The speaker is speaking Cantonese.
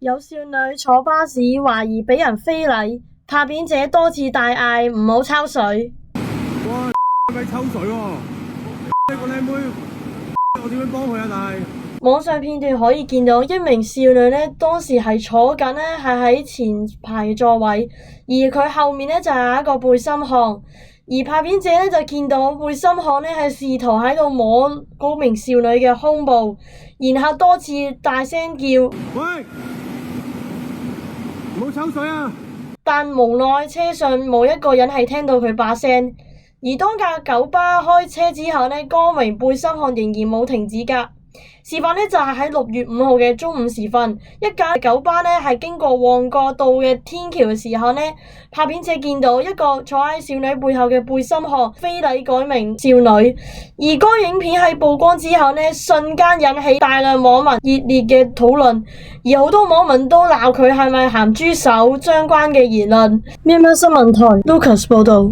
有少女坐巴士懷疑俾人非禮，拍片者多次大嗌唔好抽水。哇！咪抽水喎！呢個靚妹，我點樣幫佢啊？但係網上片段可以見到一名少女呢，當時係坐緊呢，係喺前排座位，而佢後面呢，就係一個背心漢，而拍片者呢，就見到背心漢呢，係試圖喺度摸嗰名少女嘅胸部，然後多次大聲叫：喂，唔好抽水啊！但無奈車上冇一個人係聽到佢把聲，而當架九巴開車之後呢，嗰名背心漢仍然冇停止㗎。事發呢就係喺6月5號嘅中午時分，一架九巴呢係經過旺角道嘅天橋嘅時候呢，拍片者見到一個坐喺少女背後嘅背心漢非禮該名少女，而該影片喺曝光之後呢，瞬間引起大量網民熱烈嘅討論，而好多網民都鬧佢係咪鹹豬手相關嘅言論。咩新聞台 Lucas 報道。